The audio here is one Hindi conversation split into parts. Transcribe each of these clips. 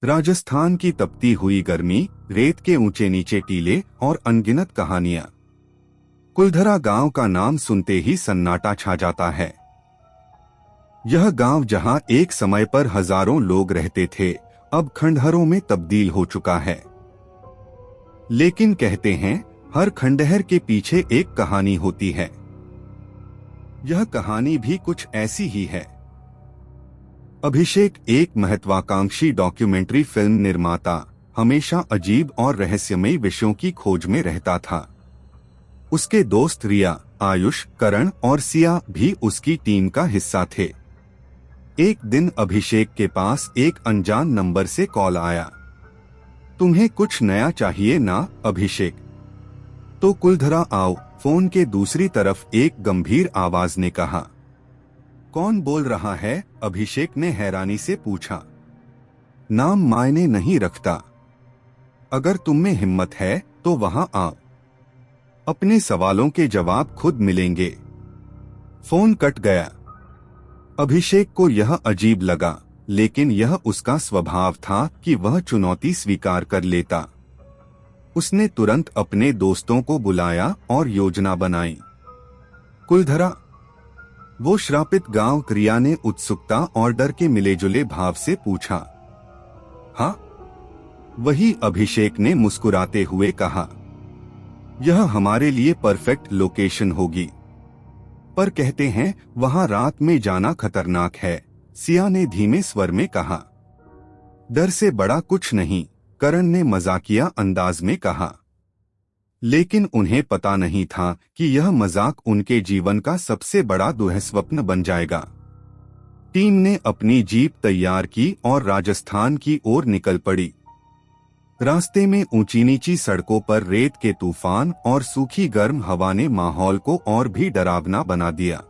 राजस्थान की तपती हुई गर्मी, रेत के ऊंचे नीचे टीले और अनगिनत कहानियां। कुलधरा गांव का नाम सुनते ही सन्नाटा छा जाता है। यह गांव जहां एक समय पर हजारों लोग रहते थे, अब खंडहरों में तब्दील हो चुका है। लेकिन कहते हैं, हर खंडहर के पीछे एक कहानी होती है। यह कहानी भी कुछ ऐसी ही है। अभिषेक एक महत्वाकांक्षी डॉक्यूमेंट्री फिल्म निर्माता, हमेशा अजीब और रहस्यमयी विषयों की खोज में रहता था। उसके दोस्त रिया, आयुष, करण और सिया भी उसकी टीम का हिस्सा थे। एक दिन अभिषेक के पास एक अनजान नंबर से कॉल आया। तुम्हें कुछ नया चाहिए ना, अभिषेक? तो कुलधरा आओ, फोन के दूसरी तरफ एक गंभीर आवाज ने कहा। कौन बोल रहा है? अभिषेक ने हैरानी से पूछा। नाम मायने नहीं रखता। अगर तुम में हिम्मत है तो वहां आओ। अपने सवालों के जवाब खुद मिलेंगे। फोन कट गया। अभिषेक को यह अजीब लगा, लेकिन यह उसका स्वभाव था कि वह चुनौती स्वीकार कर लेता। उसने तुरंत अपने दोस्तों को बुलाया और योजना बनाई। कुलधरा, वो श्रापित गांव? रिया ने उत्सुकता और डर के मिलेजुले भाव से पूछा। हाँ, वही, अभिषेक ने मुस्कुराते हुए कहा। यह हमारे लिए परफेक्ट लोकेशन होगी। पर कहते हैं वहां रात में जाना खतरनाक है, सिया ने धीमे स्वर में कहा। डर से बड़ा कुछ नहीं, करण ने मजाकिया अंदाज में कहा। लेकिन उन्हें पता नहीं था कि यह मजाक उनके जीवन का सबसे बड़ा दुस्वप्न बन जाएगा। टीम ने अपनी जीप तैयार की और राजस्थान की ओर निकल पड़ी। रास्ते में ऊंची नीची सड़कों पर रेत के तूफान और सूखी गर्म हवा ने माहौल को और भी डरावना बना दिया।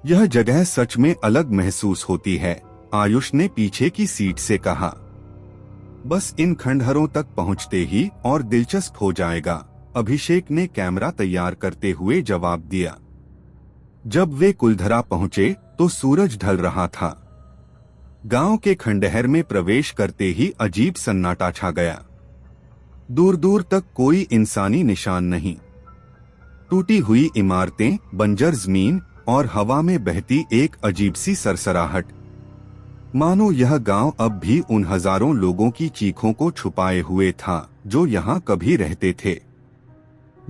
यह जगह सच में अलग महसूस होती है, आयुष ने पीछे की सीट से कहा। बस इन खंडहरों तक पहुंचते ही और दिलचस्प हो जाएगा, अभिषेक ने कैमरा तैयार करते हुए जवाब दिया। जब वे कुलधरा पहुंचे तो सूरज ढल रहा था। गांव के खंडहर में प्रवेश करते ही अजीब सन्नाटा छा गया। दूर दूर तक कोई इंसानी निशान नहीं। टूटी हुई इमारतें, बंजर जमीन और हवा में बहती एक अजीब सी सरसराहट। मानो यह गांव अब भी उन हजारों लोगों की चीखों को छुपाए हुए था जो यहाँ कभी रहते थे।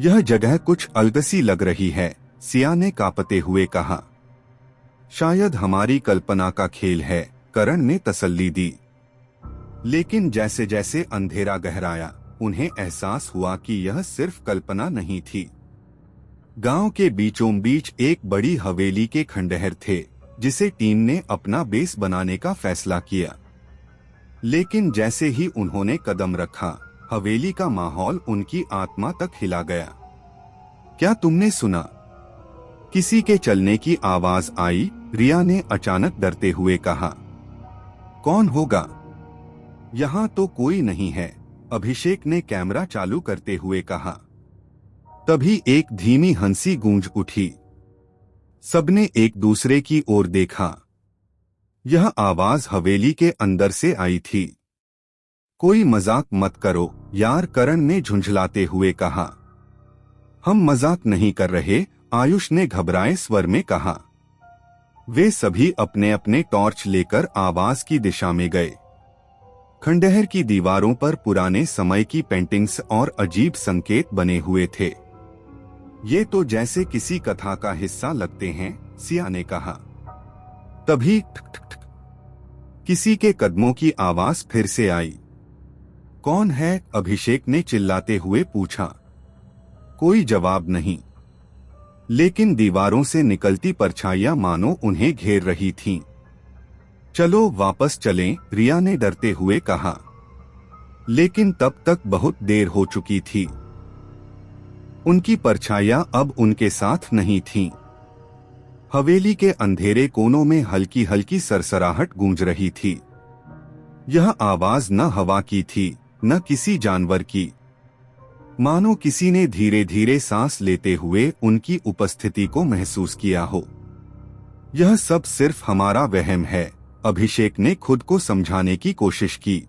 यह जगह कुछ अलग-सी लग रही है, सिया ने कांपते हुए कहा। शायद हमारी कल्पना का खेल है, करण ने तसल्ली दी। लेकिन जैसे जैसे अंधेरा गहराया, उन्हें एहसास हुआ कि यह सिर्फ कल्पना नहीं थी। गांव के बीचों बीच एक बड़ी हवेली के खंडहर थे, जिसे टीम ने अपना बेस बनाने का फैसला किया। लेकिन जैसे ही उन्होंने कदम रखा, हवेली का माहौल उनकी आत्मा तक हिला गया। क्या तुमने सुना? किसी के चलने की आवाज आई, रिया ने अचानक डरते हुए कहा। कौन होगा? यहाँ तो कोई नहीं है, अभिषेक ने कैमरा चालू करते हुए कहा। तभी एक धीमी हंसी गूंज उठी। सबने एक दूसरे की ओर देखा। यह आवाज हवेली के अंदर से आई थी। कोई मजाक मत करो यार, करण ने झुंझलाते हुए कहा। हम मजाक नहीं कर रहे, आयुष ने घबराए स्वर में कहा। वे सभी अपने अपने टॉर्च लेकर आवाज की दिशा में गए। खंडहर की दीवारों पर पुराने समय की पेंटिंग्स और अजीब संकेत बने हुए थे। ये तो जैसे किसी कथा का हिस्सा लगते हैं, सिया ने कहा। तभी ठक ठक ठक किसी के कदमों की आवाज फिर से आई। कौन है? अभिषेक ने चिल्लाते हुए पूछा। कोई जवाब नहीं, लेकिन दीवारों से निकलती परछाइयां मानो उन्हें घेर रही थीं। चलो वापस चलें, रिया ने डरते हुए कहा। लेकिन तब तक बहुत देर हो चुकी थी। उनकी परछाइयां अब उनके साथ नहीं थीं। हवेली के अंधेरे कोनों में हल्की हल्की सरसराहट गूंज रही थी। यह आवाज न हवा की थी, न किसी जानवर की। मानो किसी ने धीरे धीरे सांस लेते हुए उनकी उपस्थिति को महसूस किया हो। यह सब सिर्फ हमारा वहम है, अभिषेक ने खुद को समझाने की कोशिश की।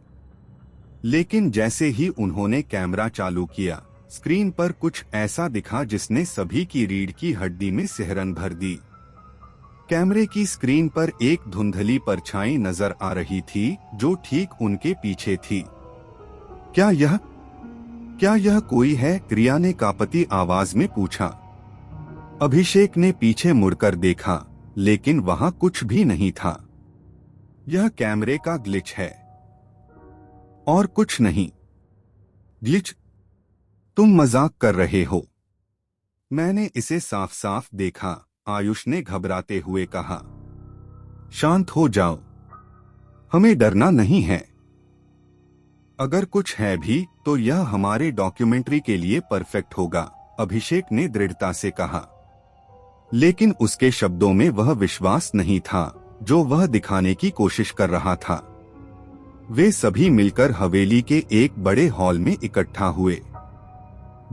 लेकिन जैसे ही उन्होंने कैमरा चालू किया, स्क्रीन पर कुछ ऐसा दिखा जिसने सभी की रीढ़ की हड्डी में सिहरन भर दी। कैमरे की स्क्रीन पर एक धुंधली परछाई नजर आ रही थी जो ठीक उनके पीछे थी। क्या यह कोई है? रिया ने कांपती आवाज में पूछा। अभिषेक ने पीछे मुड़कर देखा, लेकिन वहां कुछ भी नहीं था। यह कैमरे का ग्लिच है और कुछ नहीं। ग्लिच? तुम मजाक कर रहे हो? मैंने इसे साफ साफ देखा, आयुष ने घबराते हुए कहा। शांत हो जाओ, हमें डरना नहीं है। अगर कुछ है भी तो यह हमारे डॉक्यूमेंट्री के लिए परफेक्ट होगा, अभिषेक ने दृढ़ता से कहा। लेकिन उसके शब्दों में वह विश्वास नहीं था जो वह दिखाने की कोशिश कर रहा था। वे सभी मिलकर हवेली के एक बड़े हॉल में इकट्ठा हुए।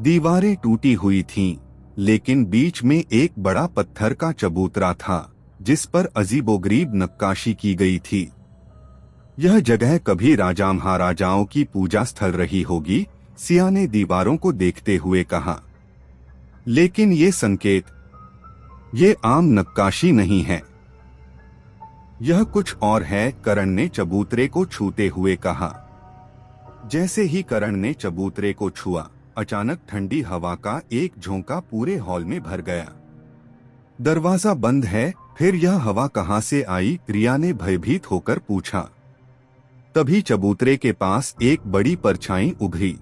दीवारें टूटी हुई थीं, लेकिन बीच में एक बड़ा पत्थर का चबूतरा था जिस पर अजीबोगरीब नक्काशी की गई थी। यह जगह कभी राजा महाराजाओं की पूजा स्थल रही होगी, सिया ने दीवारों को देखते हुए कहा। लेकिन ये संकेत, ये आम नक्काशी नहीं है, यह कुछ और है, करण ने चबूतरे को छूते हुए कहा। जैसे ही करण ने चबूतरे को छुआ, अचानक ठंडी हवा का एक झोंका पूरे हॉल में भर गया। दरवाजा बंद है, फिर यह हवा कहां से आई? रिया ने भयभीत होकर पूछा। तभी चबूतरे के पास एक बड़ी परछाई उभरी।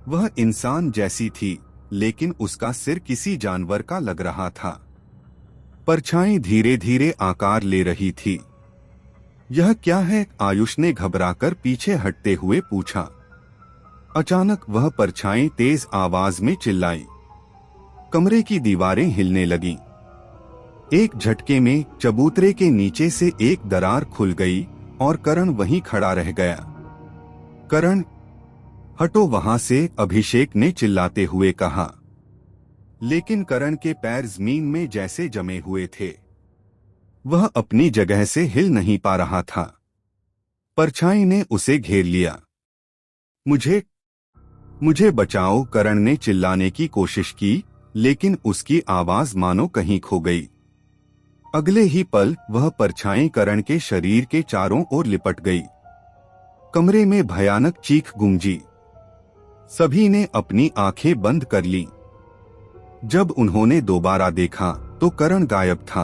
वह इंसान जैसी थी, लेकिन उसका सिर किसी जानवर का लग रहा था। परछाई धीरे धीरे आकार ले रही थी। यह क्या है? आयुष ने घबराकर पीछे हटते हुए पूछा। अचानक वह परछाई तेज आवाज में चिल्लाई। कमरे की दीवारें हिलने लगीं। एक झटके में चबूतरे के नीचे से एक दरार खुल गई और करण वहीं खड़ा रह गया। करण, हटो वहां से, अभिषेक ने चिल्लाते हुए कहा। लेकिन करण के पैर जमीन में जैसे जमे हुए थे। वह अपनी जगह से हिल नहीं पा रहा था। परछाई ने उसे घेर लिया। मुझे बचाओ, करण ने चिल्लाने की कोशिश की, लेकिन उसकी आवाज मानो कहीं खो गई। अगले ही पल वह परछाई करण के शरीर के चारों ओर लिपट गई। कमरे में भयानक चीख गूंजी। सभी ने अपनी आंखें बंद कर लीं। जब उन्होंने दोबारा देखा तो करण गायब था।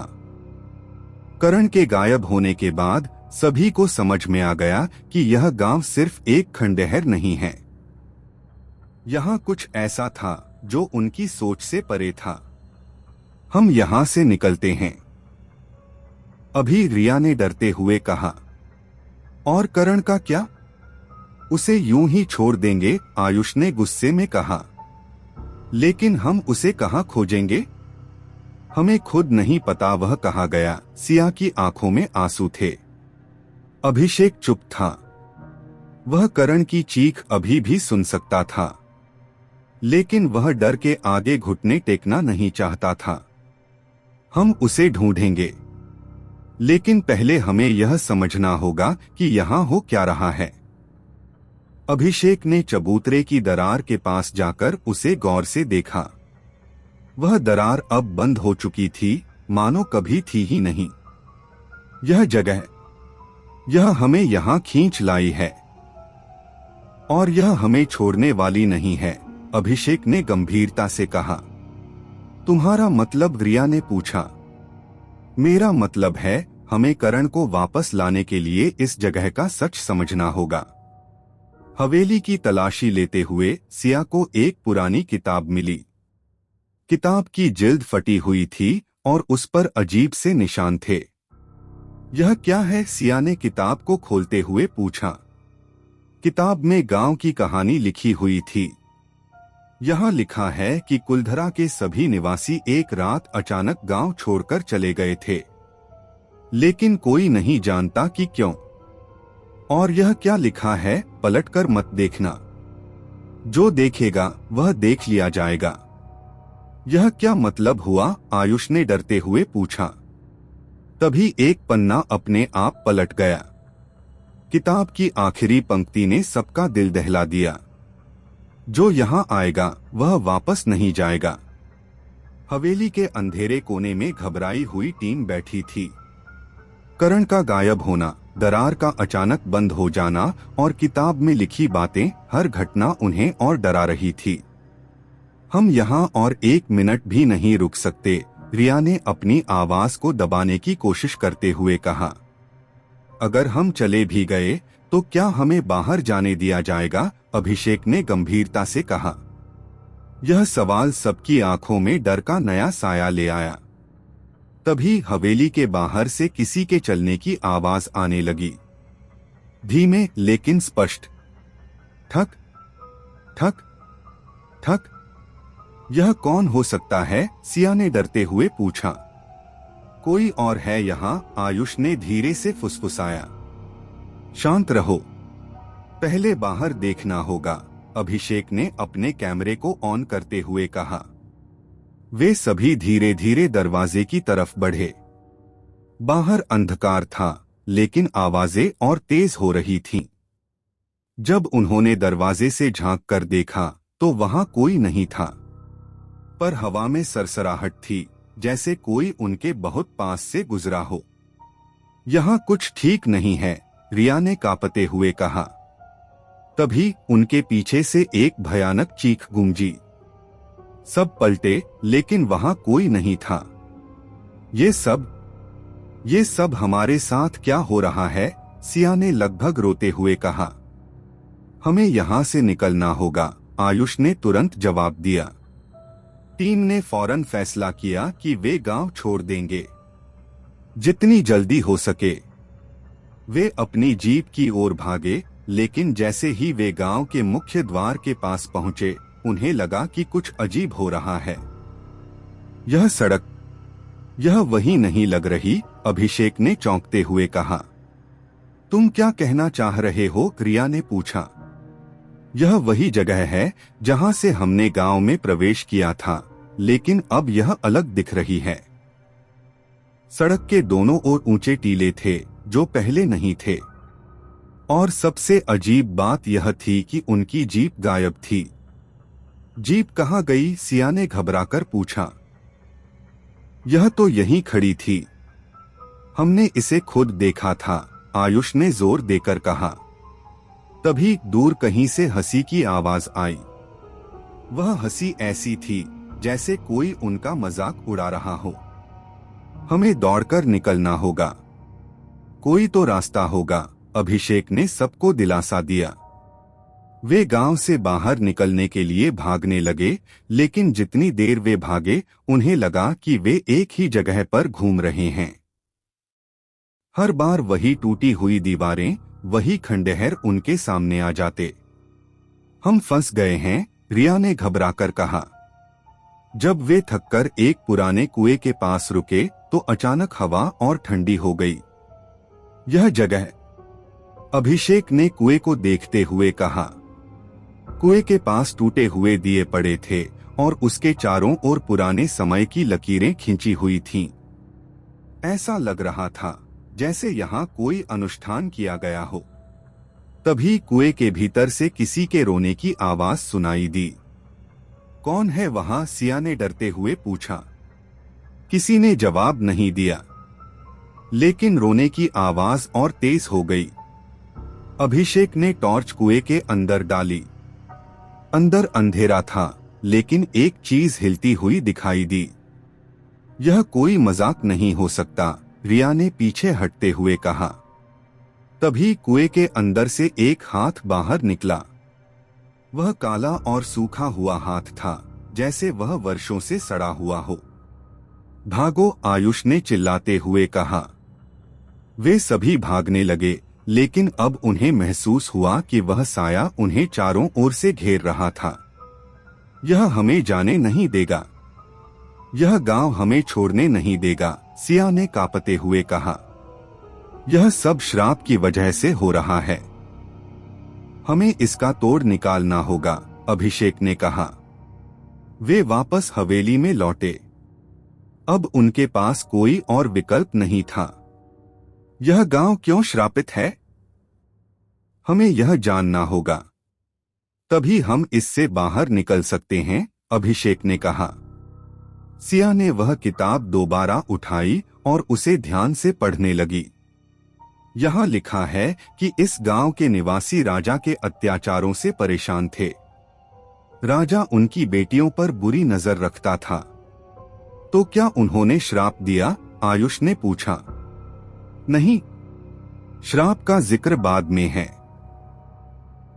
करण के गायब होने के बाद सभी को समझ में आ गया कि यह गांव सिर्फ एक खंडहर नहीं है। यहाँ कुछ ऐसा था जो उनकी सोच से परे था। हम यहाँ से निकलते हैं, अभी रिया ने डरते हुए कहा। और करण का क्या? उसे यूं ही छोड़ देंगे, आयुष ने गुस्से में कहा। लेकिन हम उसे कहाँ खोजेंगे? हमें खुद नहीं पता वह कहाँ गया। सिया की आंखों में आंसू थे। अभिषेक चुप था। वह करण की चीख अभी भी सुन सकता था, लेकिन वह डर के आगे घुटने टेकना नहीं चाहता था। हम उसे ढूंढेंगे, लेकिन पहले हमें यह समझना होगा कि यहाँ हो क्या रहा है। अभिषेक ने चबूतरे की दरार के पास जाकर उसे गौर से देखा। वह दरार अब बंद हो चुकी थी, मानो कभी थी ही नहीं। यह जगह, यह हमें यहाँ खींच लाई है और यह हमें छोड़ने वाली नहीं है, अभिषेक ने गंभीरता से कहा। तुम्हारा मतलब? रिया ने पूछा। मेरा मतलब है, हमें करण को वापस लाने के लिए इस जगह का सच समझना होगा। हवेली की तलाशी लेते हुए सिया को एक पुरानी किताब मिली। किताब की जिल्द फटी हुई थी और उस पर अजीब से निशान थे। यह क्या है? सिया ने किताब को खोलते हुए पूछा। किताब में गांव की कहानी लिखी हुई थी। यहाँ लिखा है कि कुलधरा के सभी निवासी एक रात अचानक गांव छोड़कर चले गए थे, लेकिन कोई नहीं जानता कि क्यों। और यह क्या लिखा है? पलटकर मत देखना, जो देखेगा वह देख लिया जाएगा। यह क्या मतलब हुआ? आयुष ने डरते हुए पूछा। तभी एक पन्ना अपने आप पलट गया। किताब की आखिरी पंक्ति ने सबका दिल दहला दिया। जो यहाँ आएगा वह वापस नहीं जाएगा। हवेली के अंधेरे कोने में घबराई हुई टीम बैठी थी। करण का गायब होना, दरार का अचानक बंद हो जाना और किताब में लिखी बातें, हर घटना उन्हें और डरा रही थी। हम यहाँ और 1 मिनट भी नहीं रुक सकते, रिया ने अपनी आवाज को दबाने की कोशिश करते हुए कहा। अगर हम चले भी गए तो क्या हमें बाहर जाने दिया जाएगा? अभिषेक ने गंभीरता से कहा। यह सवाल सबकी आंखों में डर का नया साया ले आया। तभी हवेली के बाहर से किसी के चलने की आवाज आने लगी, धीमे लेकिन स्पष्ट। ठक ठक ठक। यह कौन हो सकता है? सिया ने डरते हुए पूछा। कोई और है यहाँ? आयुष ने धीरे से फुसफुसाया। शांत रहो, पहले बाहर देखना होगा, अभिषेक ने अपने कैमरे को ऑन करते हुए कहा। वे सभी धीरे धीरे दरवाजे की तरफ बढ़े। बाहर अंधकार था, लेकिन आवाजें और तेज हो रही थीं। जब उन्होंने दरवाजे से झांक कर देखा तो वहां कोई नहीं था, पर हवा में सरसराहट थी, जैसे कोई उनके बहुत पास से गुजरा हो। यहाँ कुछ ठीक नहीं है, रिया ने कांपते हुए कहा। तभी उनके पीछे से एक भयानक चीख गूंजी। सब पलटे, लेकिन वहां कोई नहीं था। ये सब हमारे साथ क्या हो रहा है? सिया ने लगभग रोते हुए कहा। हमें यहाँ से निकलना होगा, आयुष ने तुरंत जवाब दिया। टीम ने फौरन फैसला किया कि वे गांव छोड़ देंगे, जितनी जल्दी हो सके। वे अपनी जीप की ओर भागे, लेकिन जैसे ही वे गांव के मुख्य द्वार के पास पहुंचे, उन्हें लगा कि कुछ अजीब हो रहा है। यह सड़क, यह वही नहीं लग रही, अभिषेक ने चौंकते हुए कहा। तुम क्या कहना चाह रहे हो? रिया ने पूछा। यह वही जगह है जहां से हमने गांव में प्रवेश किया था, लेकिन अब यह अलग दिख रही है। सड़क के दोनों ओर ऊंचे टीले थे जो पहले नहीं थे, और सबसे अजीब बात यह थी कि उनकी जीप गायब थी। जीप कहाँ गई? सिया ने घबराकर पूछा। यह तो यहीं खड़ी थी, हमने इसे खुद देखा था, आयुष ने जोर देकर कहा। तभी दूर कहीं से हंसी की आवाज आई। वह हंसी ऐसी थी जैसे कोई उनका मजाक उड़ा रहा हो। हमें दौड़कर निकलना होगा, कोई तो रास्ता होगा, अभिषेक ने सबको दिलासा दिया। वे गांव से बाहर निकलने के लिए भागने लगे, लेकिन जितनी देर वे भागे, उन्हें लगा कि वे एक ही जगह पर घूम रहे हैं। हर बार वही टूटी हुई दीवारें, वही खंडहर उनके सामने आ जाते। हम फंस गए हैं, रिया ने घबराकर कहा। जब वे थककर एक पुराने कुएं के पास रुके तो अचानक हवा और ठंडी हो गई। यह जगह, अभिषेक ने कुएं को देखते हुए कहा। कुएं के पास टूटे हुए दिए पड़े थे और उसके चारों ओर पुराने समय की लकीरें खींची हुई थीं। ऐसा लग रहा था जैसे यहाँ कोई अनुष्ठान किया गया हो। तभी कुएं के भीतर से किसी के रोने की आवाज सुनाई दी। कौन है वहां? सिया ने डरते हुए पूछा। किसी ने जवाब नहीं दिया, लेकिन रोने की आवाज और तेज हो गई। अभिषेक ने टॉर्च कुएं के अंदर डाली। अंदर अंधेरा था, लेकिन एक चीज हिलती हुई दिखाई दी। यह कोई मजाक नहीं हो सकता, रिया ने पीछे हटते हुए कहा। तभी कुएं के अंदर से एक हाथ बाहर निकला। वह काला और सूखा हुआ हाथ था, जैसे वह वर्षों से सड़ा हुआ हो। भागो, आयुष ने चिल्लाते हुए कहा। वे सभी भागने लगे, लेकिन अब उन्हें महसूस हुआ कि वह साया उन्हें चारों ओर से घेर रहा था। यह हमें जाने नहीं देगा, यह गांव हमें छोड़ने नहीं देगा, सिया ने कांपते हुए कहा। यह सब श्राप की वजह से हो रहा है, हमें इसका तोड़ निकालना होगा, अभिषेक ने कहा। वे वापस हवेली में लौटे। अब उनके पास कोई और विकल्प नहीं था। यह गांव क्यों श्रापित है? हमें यह जानना होगा, तभी हम इससे बाहर निकल सकते हैं, अभिषेक ने कहा। सिया ने वह किताब दोबारा उठाई और उसे ध्यान से पढ़ने लगी। यहाँ लिखा है कि इस गांव के निवासी राजा के अत्याचारों से परेशान थे। राजा उनकी बेटियों पर बुरी नजर रखता था। तो क्या उन्होंने श्राप दिया? आयुष ने पूछा। नहीं, श्राप का जिक्र बाद में है।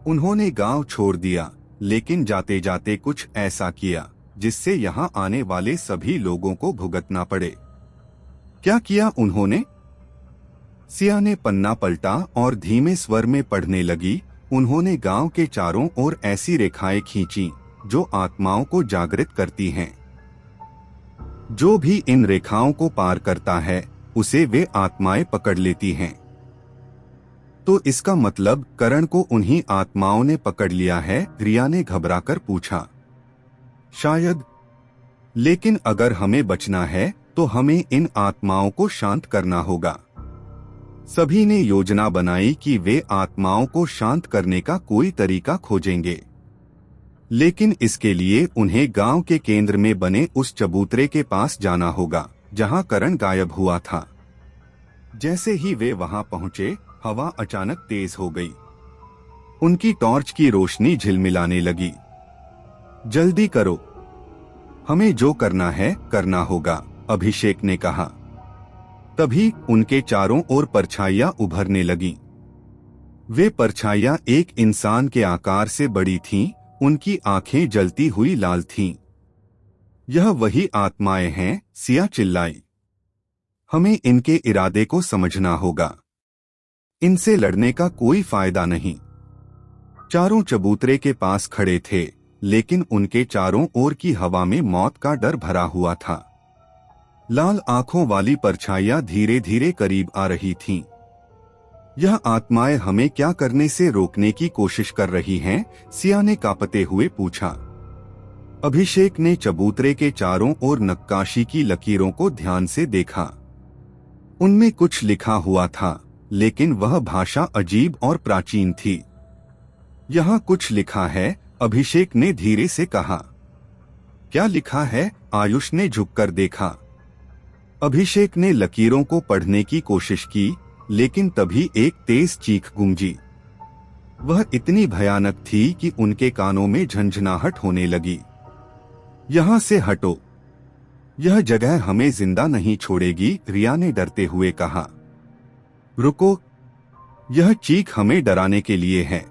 उन्होंने गांव छोड़ दिया, लेकिन जाते जाते कुछ ऐसा किया जिससे यहाँ आने वाले सभी लोगों को भुगतना पड़े। क्या किया उन्होंने? सिया ने पन्ना पलटा और धीमे स्वर में पढ़ने लगी। उन्होंने गांव के चारों ओर ऐसी रेखाएं खींची जो आत्माओं को जागृत करती हैं। जो भी इन रेखाओं को पार करता है उसे वे आत्माएं पकड़ लेती हैं। तो इसका मतलब करण को उन्हीं आत्माओं ने पकड़ लिया है? रिया ने घबराकर पूछा। शायद, लेकिन अगर हमें बचना है तो हमें इन आत्माओं को शांत करना होगा। सभी ने योजना बनाई कि वे आत्माओं को शांत करने का कोई तरीका खोजेंगे, लेकिन इसके लिए उन्हें गांव के केंद्र में बने उस चबूतरे के पास जाना होगा जहां करण गायब हुआ था। जैसे ही वे वहां पहुंचे, हवा अचानक तेज हो गई। उनकी टॉर्च की रोशनी झिलमिलाने लगी। जल्दी करो, हमें जो करना है करना होगा, अभिषेक ने कहा। तभी उनके चारों ओर परछाइयां उभरने लगीं। वे परछाइयां एक इंसान के आकार से बड़ी थीं, उनकी आंखें जलती हुई लाल थीं। यह वही आत्माएं हैं, सिया चिल्लाई। हमें इनके इरादे को समझना होगा। इनसे लड़ने का कोई फायदा नहीं। चारों चबूतरे के पास खड़े थे, लेकिन उनके चारों ओर की हवा में मौत का डर भरा हुआ था। लाल आंखों वाली परछाइयां धीरे धीरे करीब आ रही थीं। यह आत्माएं हमें क्या करने से रोकने की कोशिश कर रही हैं? सिया ने कांपते हुए पूछा। अभिषेक ने चबूतरे के चारों ओर नक्काशी की लकीरों को ध्यान से देखा। उनमें कुछ लिखा हुआ था, लेकिन वह भाषा अजीब और प्राचीन थी। यहाँ कुछ लिखा है, अभिषेक ने धीरे से कहा। क्या लिखा है? आयुष ने झुककर देखा। अभिषेक ने लकीरों को पढ़ने की कोशिश की, लेकिन तभी एक तेज चीख गूंजी। वह इतनी भयानक थी कि उनके कानों में झंझनाहट होने लगी। यहाँ से हटो, यह जगह हमें जिंदा नहीं छोड़ेगी, रिया ने डरते हुए कहा। रुको, यह चीख हमें डराने के लिए है,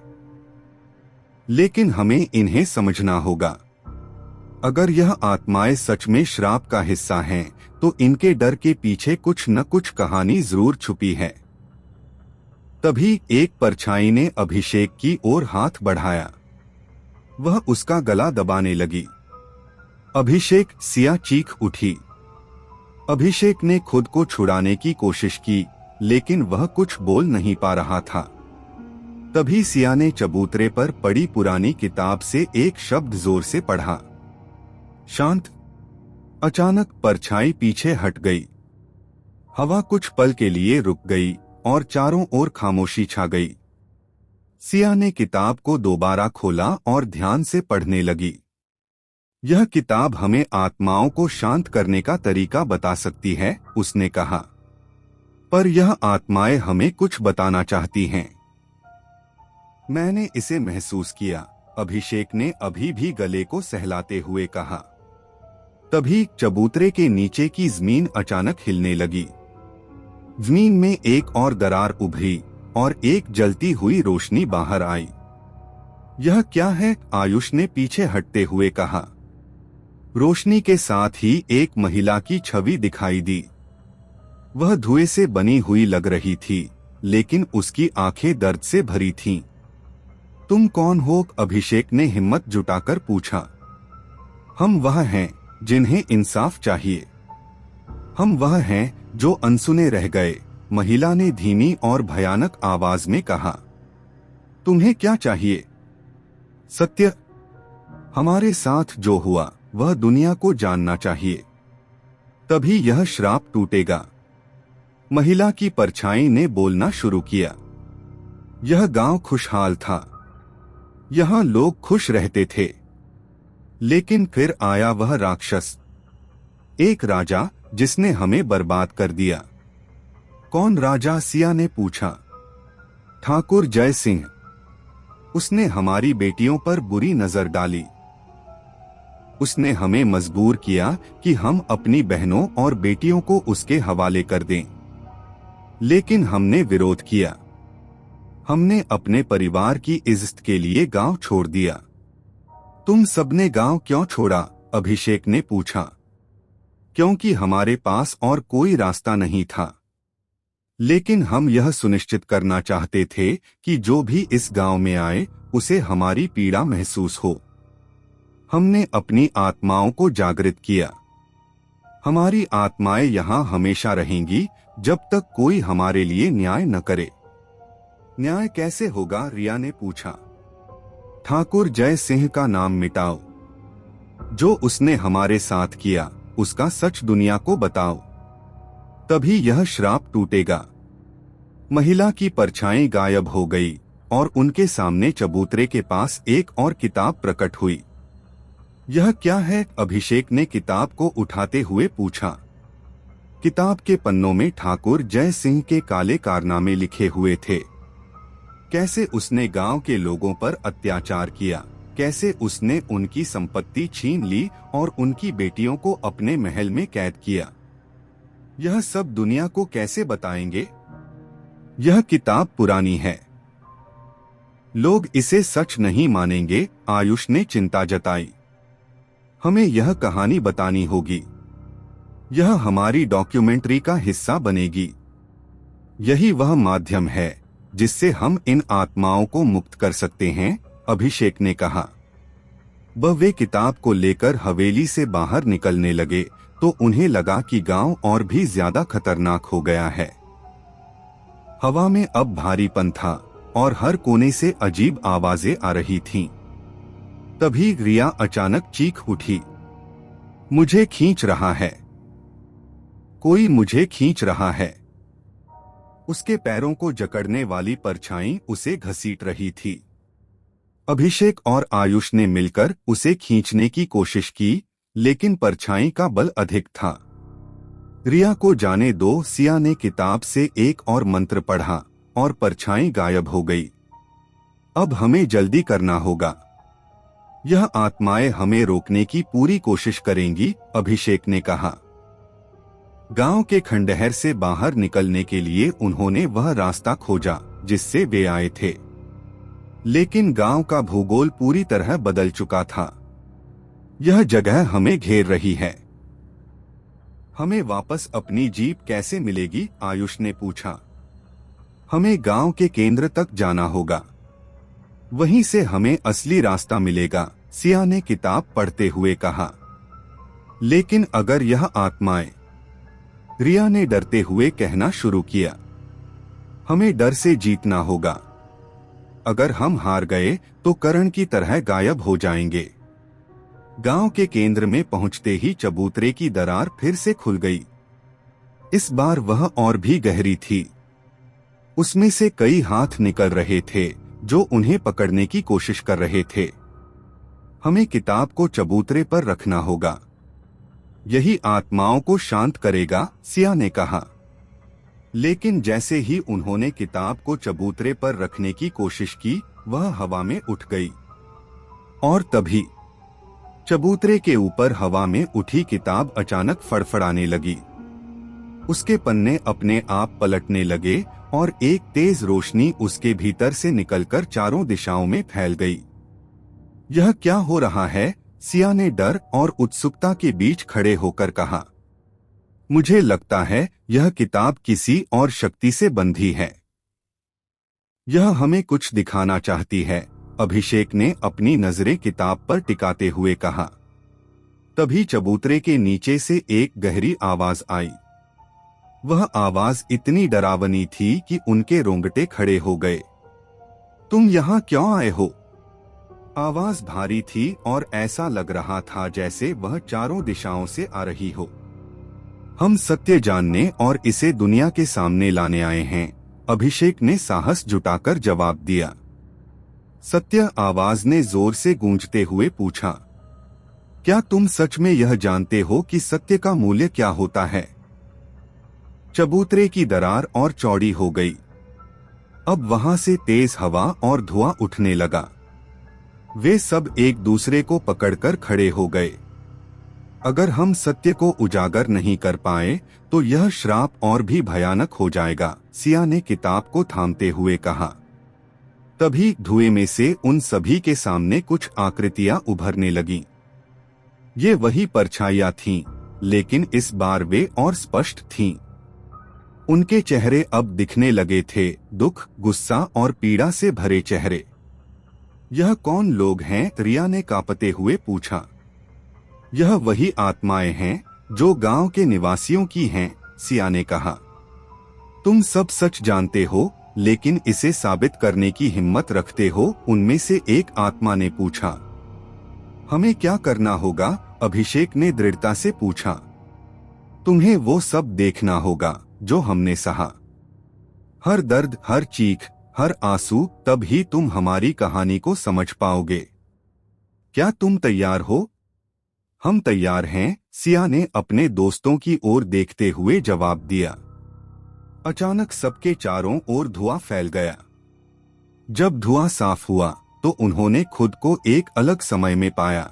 लेकिन हमें इन्हें समझना होगा। अगर यह आत्माएं सच में श्राप का हिस्सा हैं, तो इनके डर के पीछे कुछ न कुछ कहानी जरूर छुपी है। तभी एक परछाई ने अभिषेक की ओर हाथ बढ़ाया। वह उसका गला दबाने लगी। अभिषेक, सिया चीख उठी। अभिषेक ने खुद को छुड़ाने की कोशिश की, लेकिन वह कुछ बोल नहीं पा रहा था। तभी सिया ने चबूतरे पर पड़ी पुरानी किताब से एक शब्द जोर से पढ़ा। शांत। अचानक परछाई पीछे हट गई। हवा कुछ पल के लिए रुक गई और चारों ओर खामोशी छा गई। सिया ने किताब को दोबारा खोला और ध्यान से पढ़ने लगी। यह किताब हमें आत्माओं को शांत करने का तरीका बता सकती है, उसने कहा। पर यह आत्माएं हमें कुछ बताना चाहती हैं। मैंने इसे महसूस किया, अभिषेक ने अभी भी गले को सहलाते हुए कहा। तभी चबूतरे के नीचे की जमीन अचानक हिलने लगी। जमीन में एक और दरार उभरी और एक जलती हुई रोशनी बाहर आई। यह क्या है? आयुष ने पीछे हटते हुए कहा। रोशनी के साथ ही एक महिला की छवि दिखाई दी। वह धुएं से बनी हुई लग रही थी, लेकिन उसकी आंखें दर्द से भरी थीं। तुम कौन हो? अभिषेक ने हिम्मत जुटाकर पूछा। हम वह हैं जिन्हें इंसाफ चाहिए। हम वह हैं जो अनसुने रह गए, महिला ने धीमी और भयानक आवाज में कहा। तुम्हें क्या चाहिए? सत्य। हमारे साथ जो हुआ वह दुनिया को जानना चाहिए, तभी यह श्राप टूटेगा। महिला की परछाई ने बोलना शुरू किया। यह गांव खुशहाल था। यहाँ लोग खुश रहते थे। लेकिन फिर आया वह राक्षस, एक राजा जिसने हमें बर्बाद कर दिया। कौन राजा? सिया ने पूछा। ठाकुर जय सिंह। उसने हमारी बेटियों पर बुरी नजर डाली। उसने हमें मजबूर किया कि हम अपनी बहनों और बेटियों को उसके हवाले कर दें। लेकिन हमने विरोध किया। हमने अपने परिवार की इज्जत के लिए गांव छोड़ दिया। तुम सबने गांव क्यों छोड़ा? अभिषेक ने पूछा। क्योंकि हमारे पास और कोई रास्ता नहीं था। लेकिन हम यह सुनिश्चित करना चाहते थे कि जो भी इस गांव में आए उसे हमारी पीड़ा महसूस हो। हमने अपनी आत्माओं को जागृत किया। हमारी आत्माएं यहाँ हमेशा रहेंगी जब तक कोई हमारे लिए न्याय न करे। न्याय कैसे होगा? रिया ने पूछा। ठाकुर जय सिंह का नाम मिटाओ। जो उसने हमारे साथ किया उसका सच दुनिया को बताओ, तभी यह श्राप टूटेगा। महिला की परछाई गायब हो गई और उनके सामने चबूतरे के पास एक और किताब प्रकट हुई। यह क्या है? अभिषेक ने किताब को उठाते हुए पूछा। किताब के पन्नों में ठाकुर जय सिंह के काले कारनामे लिखे हुए थे। कैसे उसने गांव के लोगों पर अत्याचार किया, कैसे उसने उनकी संपत्ति छीन ली और उनकी बेटियों को अपने महल में कैद किया। यह सब दुनिया को कैसे बताएंगे? यह किताब पुरानी है। लोग इसे सच नहीं मानेंगे। आयुष ने चिंता जताई। हमें यह कहानी बतानी होगी। यह हमारी डॉक्यूमेंट्री का हिस्सा बनेगी। यही वह माध्यम है जिससे हम इन आत्माओं को मुक्त कर सकते हैं, अभिषेक ने कहा। वह वे किताब को लेकर हवेली से बाहर निकलने लगे तो उन्हें लगा कि गांव और भी ज्यादा खतरनाक हो गया है। हवा में अब भारीपन था और हर कोने से अजीब आवाजें आ रही थीं। तभी रिया अचानक चीख उठी। मुझे खींच रहा है, कोई मुझे खींच रहा है। उसके पैरों को जकड़ने वाली परछाई उसे घसीट रही थी। अभिषेक और आयुष ने मिलकर उसे खींचने की कोशिश की, लेकिन परछाई का बल अधिक था। रिया को जाने दो। सिया ने किताब से एक और मंत्र पढ़ा और परछाई गायब हो गई। अब हमें जल्दी करना होगा। यह आत्माएं हमें रोकने की पूरी कोशिश करेंगी, अभिषेक ने कहा। गांव के खंडहर से बाहर निकलने के लिए उन्होंने वह रास्ता खोजा जिससे वे आए थे। लेकिन गांव का भूगोल पूरी तरह बदल चुका था। यह जगह हमें घेर रही है। हमें वापस अपनी जीप कैसे मिलेगी? आयुष ने पूछा। हमें गांव के केंद्र तक जाना होगा, वहीं से हमें असली रास्ता मिलेगा, सिया ने किताब पढ़ते हुए कहा। लेकिन अगर यह आत्माएं, रिया ने डरते हुए कहना शुरू किया। हमें डर से जीतना होगा। अगर हम हार गए तो करण की तरह गायब हो जाएंगे। गांव के केंद्र में पहुंचते ही चबूतरे की दरार फिर से खुल गई। इस बार वह और भी गहरी थी। उसमें से कई हाथ निकल रहे थे जो उन्हें पकड़ने की कोशिश कर रहे थे। हमें किताब को चबूतरे पर रखना होगा, यही आत्माओं को शांत करेगा, सिया ने कहा। लेकिन जैसे ही उन्होंने किताब को चबूतरे पर रखने की कोशिश की, वह हवा में उठ गई। और तभी चबूतरे के ऊपर हवा में उठी किताब अचानक फड़फड़ाने लगी। उसके पन्ने अपने आप पलटने लगे और एक तेज रोशनी उसके भीतर से निकलकर चारों दिशाओं में फैल गई। यह क्या हो रहा है? सिया ने डर और उत्सुकता के बीच खड़े होकर कहा। मुझे लगता है यह किताब किसी और शक्ति से बंधी है। यह हमें कुछ दिखाना चाहती है, अभिषेक ने अपनी नजरें किताब पर टिकाते हुए कहा। तभी चबूतरे के नीचे से एक गहरी आवाज आई। वह आवाज इतनी डरावनी थी कि उनके रोंगटे खड़े हो गए। तुम यहाँ क्यों आए हो? आवाज भारी थी और ऐसा लग रहा था जैसे वह चारों दिशाओं से आ रही हो। हम सत्य जानने और इसे दुनिया के सामने लाने आए हैं, अभिषेक ने साहस जुटाकर जवाब दिया। सत्य आवाज ने जोर से गूंजते हुए पूछा, क्या तुम सच में यह जानते हो कि सत्य का मूल्य क्या होता है? चबूतरे की दरार और चौड़ी हो गई। अब वहां से तेज हवा और धुआं उठने लगा। वे सब एक दूसरे को पकड़कर खड़े हो गए। अगर हम सत्य को उजागर नहीं कर पाए तो यह श्राप और भी भयानक हो जाएगा, सिया ने किताब को थामते हुए कहा। तभी धुएं में से उन सभी के सामने कुछ आकृतियां उभरने लगीं। ये वही परछाइयां थीं, लेकिन इस बार वे और स्पष्ट थीं। उनके चेहरे अब दिखने लगे थे, दुख, गुस्सा और पीड़ा से भरे चेहरे। यह कौन लोग हैं? रिया ने कांपते हुए पूछा। यह वही आत्माएं हैं जो गांव के निवासियों की हैं, सिया ने कहा। तुम सब सच जानते हो, लेकिन इसे साबित करने की हिम्मत रखते हो? उनमें से एक आत्मा ने पूछा। हमें क्या करना होगा? अभिषेक ने दृढ़ता से पूछा। तुम्हें वो सब देखना होगा जो हमने सहा। हर दर्द, हर चीख, हर आंसू, तब ही तुम हमारी कहानी को समझ पाओगे। क्या तुम तैयार हो? हम तैयार हैं, सिया ने अपने दोस्तों की ओर देखते हुए जवाब दिया। अचानक सबके चारों ओर धुआं फैल गया। जब धुआं साफ हुआ तो उन्होंने खुद को एक अलग समय में पाया।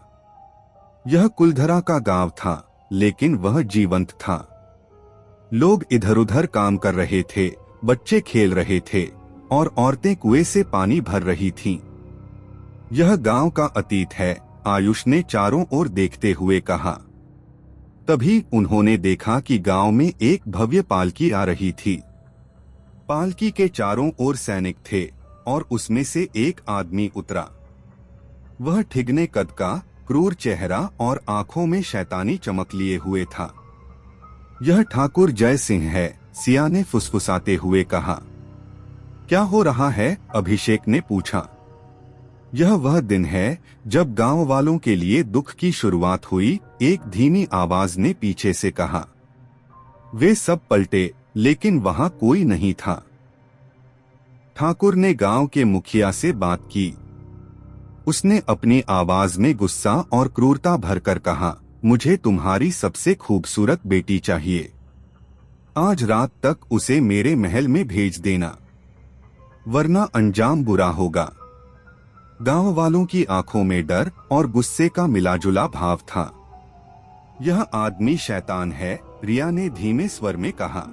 यह कुलधरा का गांव था, लेकिन वह जीवंत था। लोग इधर-उधर काम कर रहे थे, बच्चे खेल रहे थे और औरतें कुएं से पानी भर रही थीं। यह गांव का अतीत है, आयुष ने चारों ओर देखते हुए कहा। तभी उन्होंने देखा कि गांव में एक भव्य पालकी आ रही थी। पालकी के चारों ओर सैनिक थे और उसमें से एक आदमी उतरा। वह ठिगने कद का, क्रूर चेहरा और आंखों में शैतानी चमक लिए हुए था। यह ठाकुर जय सिंह है, सिया ने फुसफुसाते हुए कहा। क्या हो रहा है? अभिषेक ने पूछा। यह वह दिन है जब गांव वालों के लिए दुख की शुरुआत हुई, एक धीमी आवाज ने पीछे से कहा। वे सब पलटे, लेकिन वहां कोई नहीं था। ठाकुर ने गांव के मुखिया से बात की। उसने अपनी आवाज में गुस्सा और क्रूरता भरकर कहा, मुझे तुम्हारी सबसे खूबसूरत बेटी चाहिए। आज रात तक उसे मेरे महल में भेज देना, वरना अंजाम बुरा होगा। गांव वालों की आंखों में डर और गुस्से का मिलाजुला भाव था। यह आदमी शैतान है, रिया ने धीमे स्वर में कहा।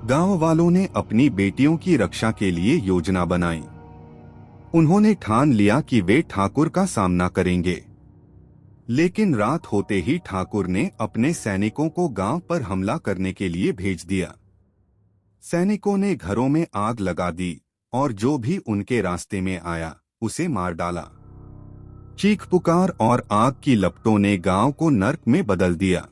गांव वालों ने अपनी बेटियों की रक्षा के लिए योजना बनाई। उन्होंने ठान लिया कि वे ठाकुर का सामना करेंगे। लेकिन रात होते ही ठाकुर ने अपने सैनिकों को गांव पर हमला करने के लिए भेज दिया। सैनिकों ने घरों में आग लगा दी और जो भी उनके रास्ते में आया उसे मार डाला। चीख पुकार और आग की लपटों ने गांव को नर्क में बदल दिया।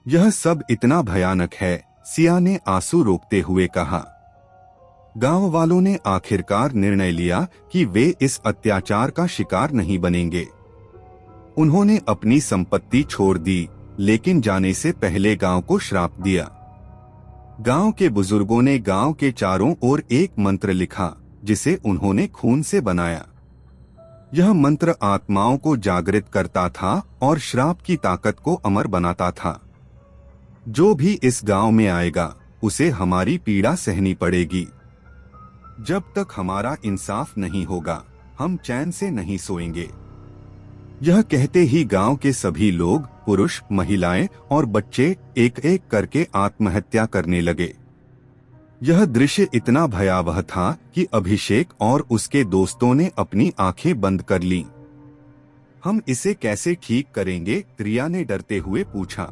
यह सब इतना भयानक है, सिया ने आंसू रोकते हुए कहा। गांव वालों ने आखिरकार निर्णय लिया कि वे इस अत्याचार का शिकार नहीं बनेंगे। उन्होंने अपनी संपत्ति छोड़ दी, लेकिन जाने से पहले गांव को श्राप दिया। गांव के बुजुर्गों ने गांव के चारों ओर एक मंत्र लिखा, जिसे उन्होंने खून से बनाया। यह मंत्र आत्माओं को जागृत करता था और श्राप की ताकत को अमर बनाता था। जो भी इस गांव में आएगा, उसे हमारी पीड़ा सहनी पड़ेगी। जब तक हमारा इंसाफ नहीं होगा, हम चैन से नहीं सोएंगे। यह कहते ही गांव के सभी लोग, पुरुष, महिलाएं और बच्चे एक एक करके आत्महत्या करने लगे। यह दृश्य इतना भयावह था कि अभिषेक और उसके दोस्तों ने अपनी आंखें बंद कर लीं। हम इसे कैसे ठीक करेंगे? रिया ने डरते हुए पूछा।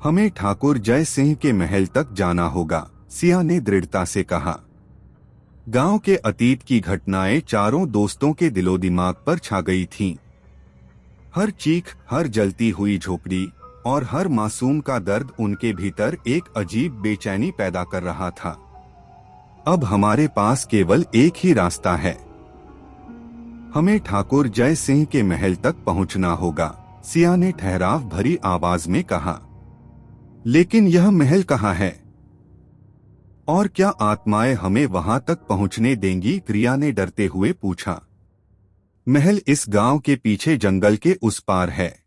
हमें ठाकुर जय सिंह के महल तक जाना होगा, सिया ने दृढ़ता से कहा। गांव के अतीत की घटनाएं चारों दोस्तों के दिलो दिमाग पर छा गई थीं। हर चीख, हर जलती हुई झोपड़ी और हर मासूम का दर्द उनके भीतर एक अजीब बेचैनी पैदा कर रहा था। अब हमारे पास केवल एक ही रास्ता है। हमें ठाकुर जय सिंह के महल तक पहुंचना होगा, सिया ने ठहराव भरी आवाज में कहा। लेकिन यह महल कहाँ है? और क्या आत्माएं हमें वहां तक पहुंचने देंगी? रिया ने डरते हुए पूछा। महल इस गांव के पीछे जंगल के उस पार है,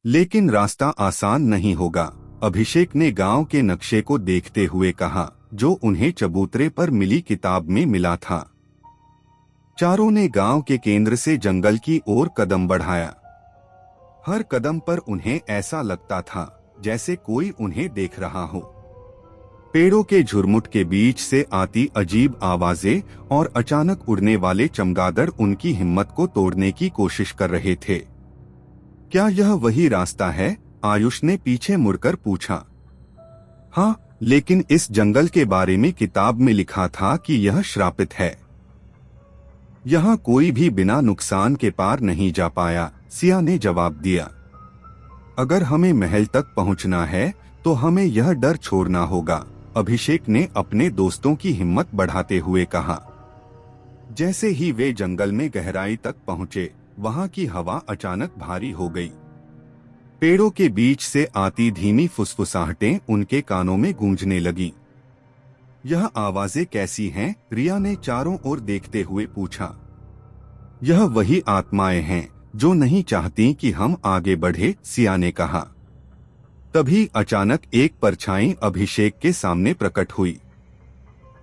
लेकिन रास्ता आसान नहीं होगा, अभिषेक ने गांव के नक्शे को देखते हुए कहा, जो उन्हें चबूतरे पर मिली किताब में मिला था। चारों ने गांव के केंद्र से जंगल की ओर कदम बढ़ाया। हर कदम पर उन्हें ऐसा लगता था जैसे कोई उन्हें देख रहा हो। पेड़ों के झुरमुट के बीच से आती अजीब आवाजें और अचानक उड़ने वाले चमगादड़ उनकी हिम्मत को तोड़ने की कोशिश कर रहे थे। क्या यह वही रास्ता है? आयुष ने पीछे मुड़कर पूछा। हाँ, लेकिन इस जंगल के बारे में किताब में लिखा था कि यह श्रापित है। यहाँ कोई भी बिना नुकसान के पार नहीं जा पाया, सिया ने जवाब दिया। अगर हमें महल तक पहुँचना है तो हमें यह डर छोड़ना होगा, अभिषेक ने अपने दोस्तों की हिम्मत बढ़ाते हुए कहा। जैसे ही वे जंगल में गहराई तक पहुँचे, वहां की हवा अचानक भारी हो गई। पेड़ों के बीच से आती धीमी फुसफुसाहटें उनके कानों में गूंजने लगी। यह आवाजें कैसी हैं? रिया ने चारों ओर देखते हुए पूछा। यह वही आत्माएं हैं जो नहीं चाहती कि हम आगे बढ़े, सिया ने कहा। तभी अचानक एक परछाई अभिषेक के सामने प्रकट हुई।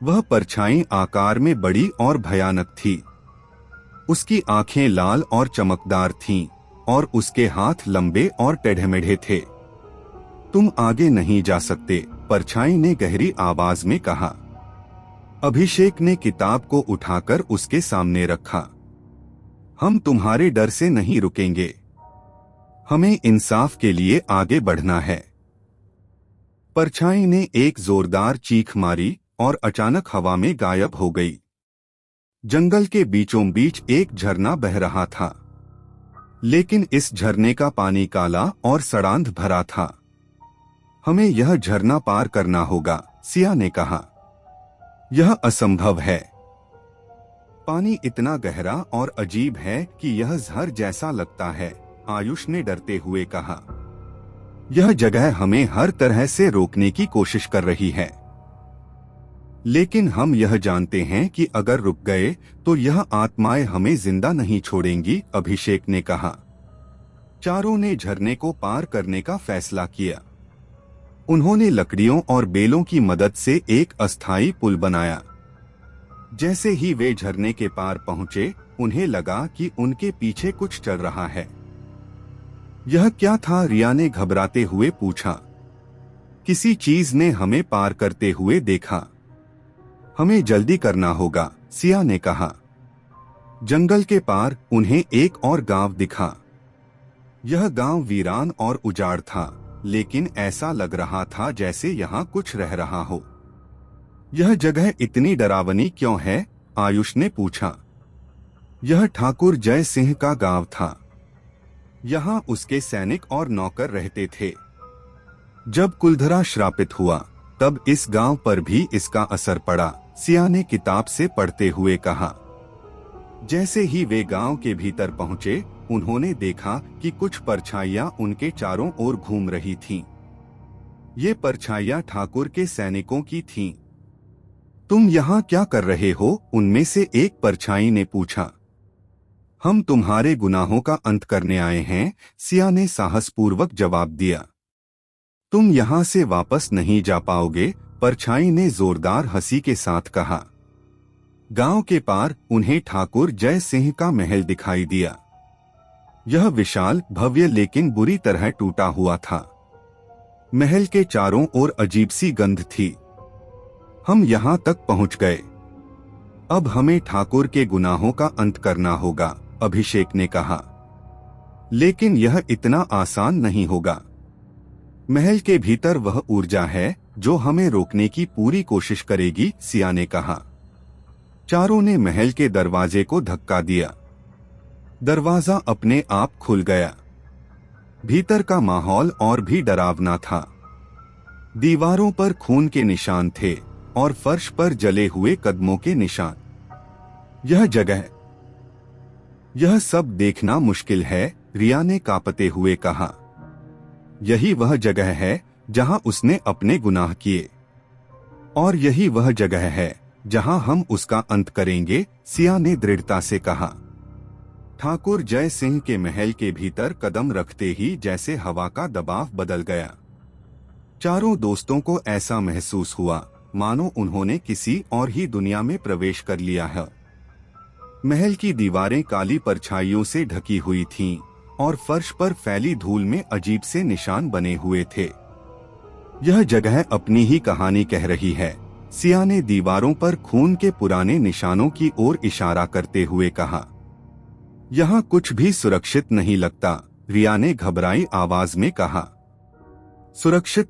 वह परछाई आकार में बड़ी और भयानक थी। उसकी आंखें लाल और चमकदार थीं और उसके हाथ लंबे और टेढ़े-मेढ़े थे। तुम आगे नहीं जा सकते, परछाई ने गहरी आवाज में कहा। अभिषेक ने किताब को उठाकर उसके सामने रखा। हम तुम्हारे डर से नहीं रुकेंगे, हमें इंसाफ के लिए आगे बढ़ना है। परछाई ने एक जोरदार चीख मारी और अचानक हवा में गायब हो गई। जंगल के बीचों बीच एक झरना बह रहा था, लेकिन इस झरने का पानी काला और सड़ांध भरा था। हमें यह झरना पार करना होगा, सिया ने कहा। यह असंभव है। पानी इतना गहरा और अजीब है कि यह जहर जैसा लगता है, आयुष ने डरते हुए कहा। यह जगह हमें हर तरह से रोकने की कोशिश कर रही है, लेकिन हम यह जानते हैं कि अगर रुक गए तो यह आत्माएं हमें जिंदा नहीं छोड़ेंगी, अभिषेक ने कहा। चारों ने झरने को पार करने का फैसला किया। उन्होंने लकड़ियों और बेलों की मदद से एक अस्थायी पुल बनाया। जैसे ही वे झरने के पार पहुंचे, उन्हें लगा कि उनके पीछे कुछ चल रहा है। यह क्या था? रिया ने घबराते हुए पूछा। किसी चीज ने हमें पार करते हुए देखा। हमें जल्दी करना होगा, सिया ने कहा। जंगल के पार उन्हें एक और गांव दिखा। यह गांव वीरान और उजाड़ था, लेकिन ऐसा लग रहा था जैसे यहाँ कुछ रह रहा हो। यह जगह इतनी डरावनी क्यों है? आयुष ने पूछा। यह ठाकुर जय सिंह का गांव था। यहाँ उसके सैनिक और नौकर रहते थे। जब कुलधरा श्रापित हुआ, तब इस गांव पर भी इसका असर पड़ा, सिया ने किताब से पढ़ते हुए कहा। जैसे ही वे गांव के भीतर पहुंचे, उन्होंने देखा कि कुछ परछाइयां उनके चारों ओर घूम रही थीं। ये परछाइयां ठाकुर के सैनिकों की थीं। तुम यहाँ क्या कर रहे हो? उनमें से एक परछाई ने पूछा। हम तुम्हारे गुनाहों का अंत करने आए हैं, सिया ने साहसपूर्वक जवाब दिया। तुम यहाँ से वापस नहीं जा पाओगे, परछाई ने जोरदार हंसी के साथ कहा। गांव के पार उन्हें ठाकुर जय सिंह का महल दिखाई दिया। यह विशाल, भव्य लेकिन बुरी तरह टूटा हुआ था। महल के चारों ओर अजीब सी गंध थी। हम यहाँ तक पहुँच गए। अब हमें ठाकुर के गुनाहों का अंत करना होगा, अभिषेक ने कहा। लेकिन यह इतना आसान नहीं होगा। महल के भीतर वह ऊर्जा है जो हमें रोकने की पूरी कोशिश करेगी, सिया ने कहा। चारों ने महल के दरवाजे को धक्का दिया। दरवाजा अपने आप खुल गया। भीतर का माहौल और भी डरावना था। दीवारों पर खून के निशान थे और फर्श पर जले हुए कदमों के निशान। यह सब देखना मुश्किल है, रिया ने कांपते हुए कहा। यही वह जगह है जहां उसने अपने गुनाह किए। और यही वह जगह है जहां हम उसका अंत करेंगे, सिया ने दृढ़ता से कहा। ठाकुर जय सिंह के महल के भीतर कदम रखते ही जैसे हवा का दबाव बदल गया। चारों दोस्तों को ऐसा महसूस हुआ मानो उन्होंने किसी और ही दुनिया में प्रवेश कर लिया है। महल की दीवारें काली परछाइयों से ढकी हुई थीं और फर्श पर फैली धूल में अजीब से निशान बने हुए थे। यह जगह अपनी ही कहानी कह रही है, सिया ने दीवारों पर खून के पुराने निशानों की ओर इशारा करते हुए कहा। यहाँ कुछ भी सुरक्षित नहीं लगता, रिया ने घबराई आवाज में कहा। सुरक्षित?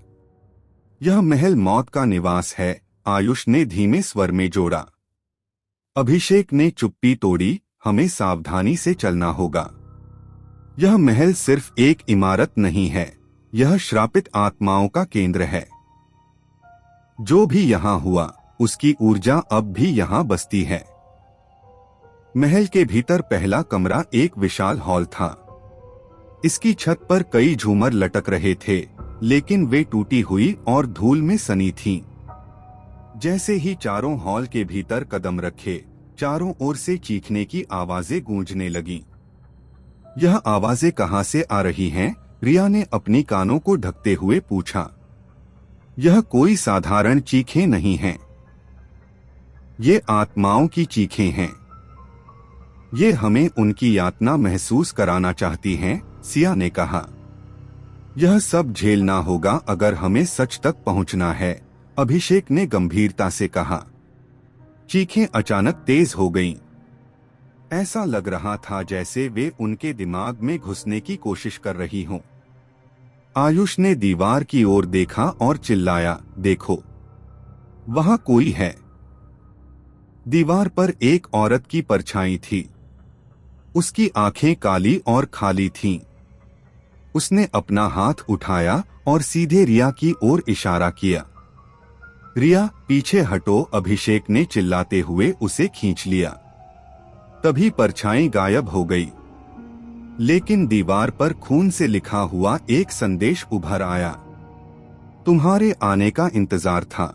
यह महल मौत का निवास है, आयुष ने धीमे स्वर में जोड़ा। अभिषेक ने चुप्पी तोड़ी, हमें सावधानी से चलना होगा। यह महल सिर्फ एक इमारत नहीं है, यह श्रापित आत्माओं का केंद्र है। जो भी यहाँ हुआ उसकी ऊर्जा अब भी यहाँ बसती है। महल के भीतर पहला कमरा एक विशाल हॉल था। इसकी छत पर कई झूमर लटक रहे थे, लेकिन वे टूटी हुई और धूल में सनी थीं। जैसे ही चारों हॉल के भीतर कदम रखे, चारों ओर से चीखने की आवाजें गूंजने लगीं। यह आवाजें कहां से आ रही हैं? रिया ने अपनी कानों को ढकते हुए पूछा। यह कोई साधारण चीखें नहीं हैं। ये आत्माओं की चीखें हैं। ये हमें उनकी यातना महसूस कराना चाहती हैं, सिया ने कहा। यह सब झेलना होगा अगर हमें सच तक पहुंचना है, अभिषेक ने गंभीरता से कहा। चीखें अचानक तेज हो गईं। ऐसा लग रहा था जैसे वे उनके दिमाग में घुसने की कोशिश कर रही हों। आयुष ने दीवार की ओर देखा और चिल्लाया, देखो, वहां कोई है। दीवार पर एक औरत की परछाई थी। उसकी आंखें काली और खाली थीं। उसने अपना हाथ उठाया और सीधे रिया की ओर इशारा किया। रिया, पीछे हटो, अभिषेक ने चिल्लाते हुए उसे खींच लिया। तभी परछाई गायब हो गई, लेकिन दीवार पर खून से लिखा हुआ एक संदेश उभर आया। तुम्हारे आने का इंतजार था।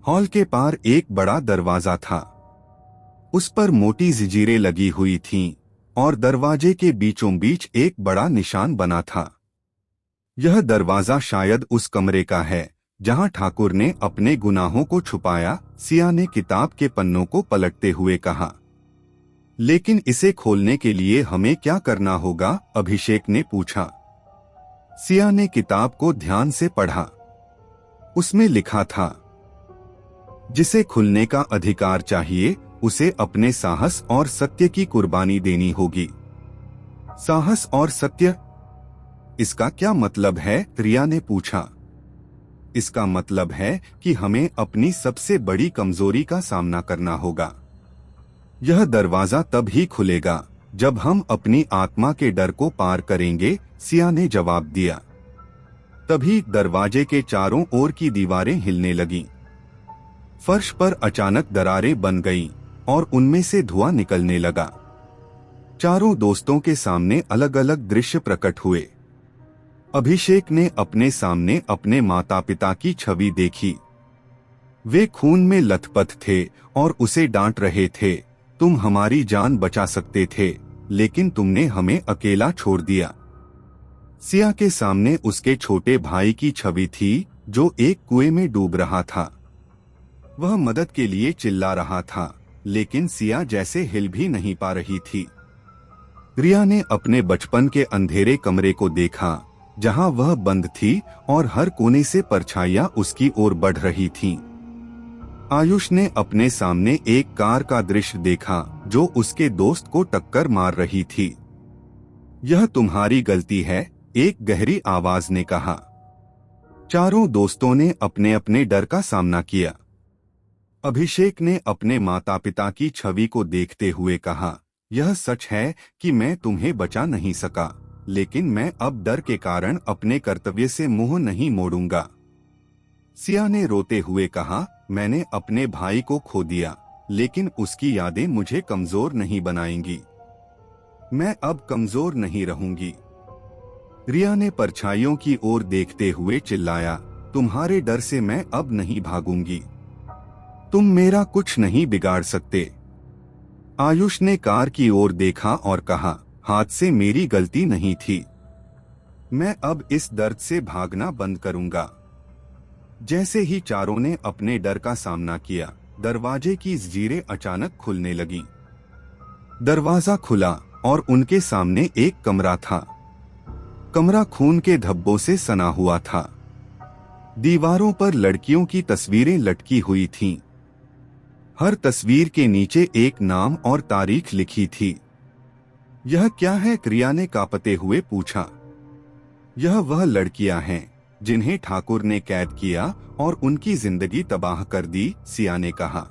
हॉल के पार एक बड़ा दरवाजा था। उस पर मोटी जंजीरें लगी हुई थीं और दरवाजे के बीचों बीच एक बड़ा निशान बना था। यह दरवाजा शायद उस कमरे का है जहां ठाकुर ने अपने गुनाहों को छुपाया, सिया ने किताब के पन्नों को पलटते हुए कहा। लेकिन इसे खोलने के लिए हमें क्या करना होगा? अभिषेक ने पूछा। सिया ने किताब को ध्यान से पढ़ा। उसमें लिखा था, जिसे खुलने का अधिकार चाहिए उसे अपने साहस और सत्य की कुर्बानी देनी होगी। साहस और सत्य? इसका क्या मतलब है? रिया ने पूछा। इसका मतलब है कि हमें अपनी सबसे बड़ी कमजोरी का सामना करना होगा। यह दरवाजा तब ही खुलेगा जब हम अपनी आत्मा के डर को पार करेंगे, सिया ने जवाब दिया। तभी दरवाजे के चारों ओर की दीवारें हिलने लगीं। फर्श पर अचानक दरारें बन गईं और उनमें से धुआं निकलने लगा। चारों दोस्तों के सामने अलग अलग दृश्य प्रकट हुए। अभिषेक ने अपने सामने अपने माता पिता की छवि देखी। वे खून में लथपथ थे और उसे डांट रहे थे, तुम हमारी जान बचा सकते थे, लेकिन तुमने हमें अकेला छोड़ दिया। सिया के सामने उसके छोटे भाई की छवि थी जो एक कुएं में डूब रहा था। वह मदद के लिए चिल्ला रहा था, लेकिन सिया जैसे हिल भी नहीं पा रही थी। रिया ने अपने बचपन के अंधेरे कमरे को देखा जहां वह बंद थी और हर कोने से परछाइयां उसकी ओर बढ़ रही थीं। आयुष ने अपने सामने एक कार का दृश्य देखा जो उसके दोस्त को टक्कर मार रही थी। यह तुम्हारी गलती है, एक गहरी आवाज ने कहा। चारों दोस्तों ने अपने अपने डर का सामना किया। अभिषेक ने अपने माता पिता की छवि को देखते हुए कहा, यह सच है कि मैं तुम्हें बचा नहीं सका, लेकिन मैं अब डर के कारण अपने कर्तव्य से मुंह नहीं मोड़ूंगा। सिया ने रोते हुए कहा, मैंने अपने भाई को खो दिया, लेकिन उसकी यादें मुझे कमजोर नहीं बनाएंगी। मैं अब कमजोर नहीं रहूंगी। रिया ने परछाइयों की ओर देखते हुए चिल्लाया, तुम्हारे डर से मैं अब नहीं भागूंगी। तुम मेरा कुछ नहीं बिगाड़ सकते। आयुष ने कार की ओर देखा और कहा, हाथ से मेरी गलती नहीं थी। मैं अब इस दर्द से भागना बंद करूंगा। जैसे ही चारों ने अपने डर का सामना किया, दरवाजे की जंजीरें अचानक खुलने लगीं। दरवाजा खुला और उनके सामने एक कमरा था। कमरा खून के धब्बों से सना हुआ था। दीवारों पर लड़कियों की तस्वीरें लटकी हुई थीं। हर तस्वीर के नीचे एक नाम और तारीख लिखी थी। यह क्या है? क्रिया ने कांपते हुए पूछा। यह वह लड़कियां हैं जिन्हें ठाकुर ने कैद किया और उनकी जिंदगी तबाह कर दी, सिया ने कहा।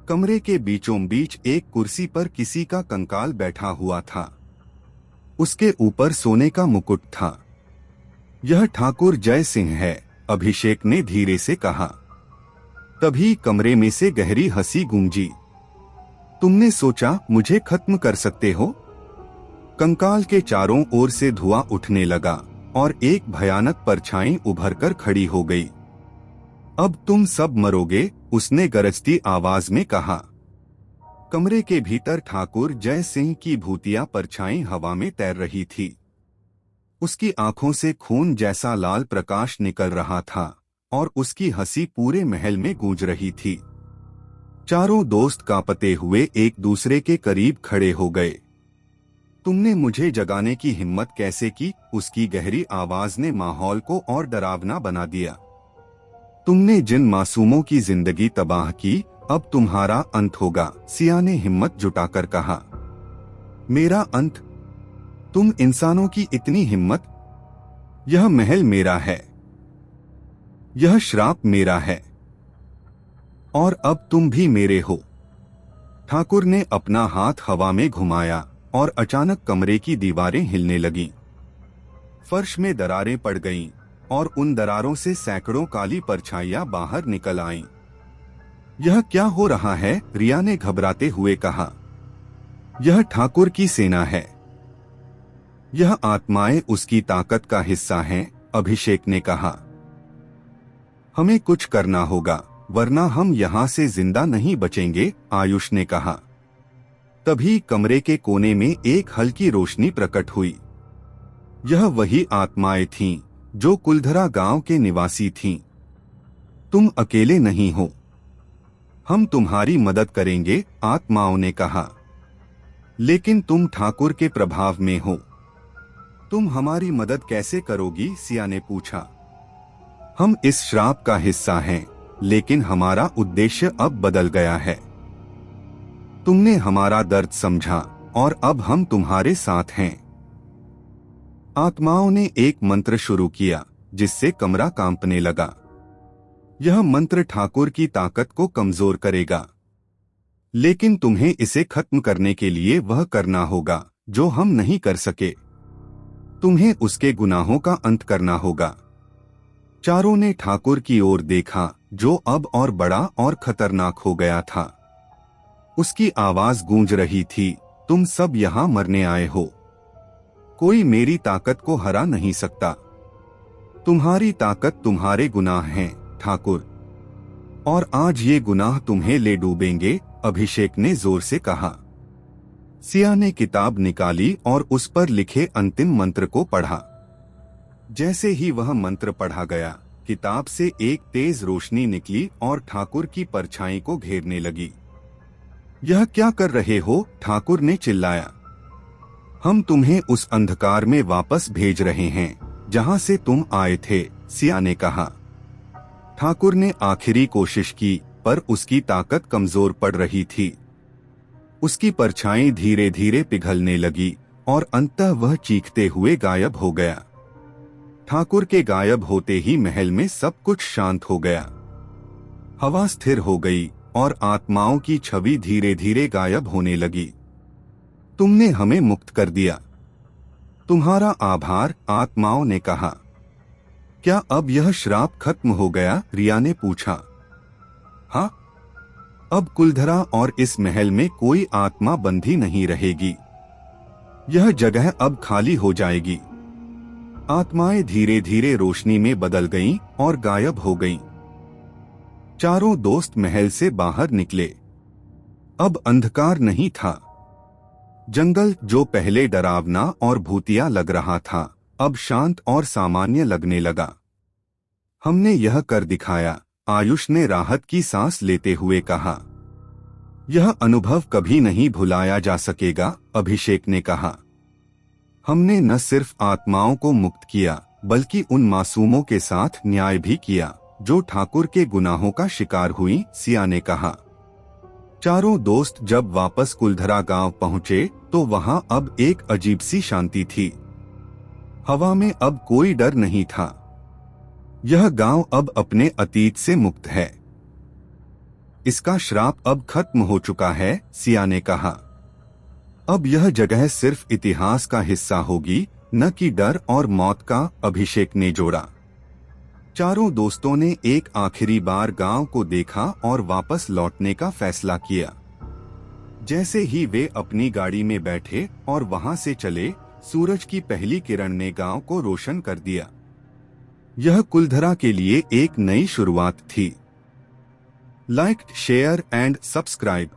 कमरे के बीचों बीच एक कुर्सी पर किसी का कंकाल बैठा हुआ था। उसके ऊपर सोने का मुकुट था। यह ठाकुर जय सिंह है, अभिषेक ने धीरे से कहा। तभी कमरे में से गहरी हंसी गूंजी। तुमने सोचा मुझे खत्म कर सकते हो? कंकाल के चारों ओर से धुआं उठने लगा और एक भयानक परछाई उभरकर खड़ी हो गई। अब तुम सब मरोगे, उसने गरजती आवाज में कहा। कमरे के भीतर ठाकुर जय सिंह की भूतिया परछाई हवा में तैर रही थी। उसकी आंखों से खून जैसा लाल प्रकाश निकल रहा था और उसकी हंसी पूरे महल में गूंज रही थी। चारों दोस्त कांपते हुए एक दूसरे के करीब खड़े हो गए। तुमने मुझे जगाने की हिम्मत कैसे की? उसकी गहरी आवाज ने माहौल को और डरावना बना दिया। तुमने जिन मासूमों की जिंदगी तबाह की, अब तुम्हारा अंत होगा, सिया ने हिम्मत जुटाकर कहा। मेरा अंत? तुम इंसानों की इतनी हिम्मत? यह महल मेरा है, यह श्राप मेरा है, और अब तुम भी मेरे हो। ठाकुर ने अपना हाथ हवा में घुमाया और अचानक कमरे की दीवारें हिलने लगीं। फर्श में दरारें पड़ गईं और उन दरारों से सैकड़ों काली परछाइयां बाहर निकल आईं। यह क्या हो रहा है? रिया ने घबराते हुए कहा। यह ठाकुर की सेना है। यह आत्माएं उसकी ताकत का हिस्सा हैं, अभिषेक ने कहा। हमें कुछ करना होगा, वरना हम यहाँ से जिंदा नहीं बचेंगे, आयुष ने कहा। तभी कमरे के कोने में एक हल्की रोशनी प्रकट हुई। यह वही आत्माएं थीं जो कुलधरा गांव के निवासी थीं। तुम अकेले नहीं हो, हम तुम्हारी मदद करेंगे, आत्माओं ने कहा। लेकिन तुम ठाकुर के प्रभाव में हो। तुम हमारी मदद कैसे करोगी? सिया ने पूछा। हम इस श्राप का हिस्सा हैं, लेकिन हमारा उद्देश्य अब बदल गया है। तुमने हमारा दर्द समझा और अब हम तुम्हारे साथ हैं। आत्माओं ने एक मंत्र शुरू किया, जिससे कमरा कांपने लगा। यह मंत्र ठाकुर की ताकत को कमजोर करेगा, लेकिन तुम्हें इसे खत्म करने के लिए वह करना होगा जो हम नहीं कर सके। तुम्हें उसके गुनाहों का अंत करना होगा। चारों ने ठाकुर की ओर देखा, जो अब और बड़ा और खतरनाक हो गया था। उसकी आवाज गूंज रही थी, तुम सब यहाँ मरने आए हो। कोई मेरी ताकत को हरा नहीं सकता। तुम्हारी ताकत तुम्हारे गुनाह हैं, ठाकुर, और आज ये गुनाह तुम्हें ले डूबेंगे, अभिषेक ने जोर से कहा। सिया ने किताब निकाली और उस पर लिखे अंतिम मंत्र को पढ़ा। जैसे ही वह मंत्र पढ़ा गया, किताब से एक तेज रोशनी निकली और ठाकुर की परछाई को घेरने लगी। यह क्या कर रहे हो? ठाकुर ने चिल्लाया। हम तुम्हें उस अंधकार में वापस भेज रहे हैं जहां से तुम आए थे, सिया ने कहा। ठाकुर ने आखिरी कोशिश की, पर उसकी ताकत कमजोर पड़ रही थी। उसकी परछाई धीरे धीरे पिघलने लगी और अंततः वह चीखते हुए गायब हो गया। ठाकुर के गायब होते ही महल में सब कुछ शांत हो गया। हवा स्थिर हो गई और आत्माओं की छवि धीरे धीरे गायब होने लगी। तुमने हमें मुक्त कर दिया। तुम्हारा आभार, आत्माओं ने कहा। क्या अब यह श्राप खत्म हो गया? रिया ने पूछा। हाँ, अब कुलधरा और इस महल में कोई आत्मा बंधी नहीं रहेगी। यह जगह अब खाली हो जाएगी। आत्माएं धीरे धीरे रोशनी में बदल गईं और गायब हो गईं। चारों दोस्त महल से बाहर निकले। अब अंधकार नहीं था। जंगल जो पहले डरावना और भूतिया लग रहा था, अब शांत और सामान्य लगने लगा। हमने यह कर दिखाया, आयुष ने राहत की सांस लेते हुए कहा। यह अनुभव कभी नहीं भुलाया जा सकेगा, अभिषेक ने कहा। हमने न सिर्फ आत्माओं को मुक्त किया, बल्कि उन मासूमों के साथ न्याय भी किया जो ठाकुर के गुनाहों का शिकार हुई, सिया ने कहा। चारों दोस्त जब वापस कुलधरा गांव पहुंचे तो वहां अब एक अजीब सी शांति थी। हवा में अब कोई डर नहीं था। यह गांव अब अपने अतीत से मुक्त है। इसका श्राप अब खत्म हो चुका है, सिया ने कहा। अब यह जगह सिर्फ इतिहास का हिस्सा होगी, न कि डर और मौत का, अभिषेक ने जोड़ा। चारों दोस्तों ने एक आखिरी बार गांव को देखा और वापस लौटने का फैसला किया। जैसे ही वे अपनी गाड़ी में बैठे और वहां से चले, सूरज की पहली किरण ने गांव को रोशन कर दिया। यह कुलधरा के लिए एक नई शुरुआत थी। Like, share and subscribe.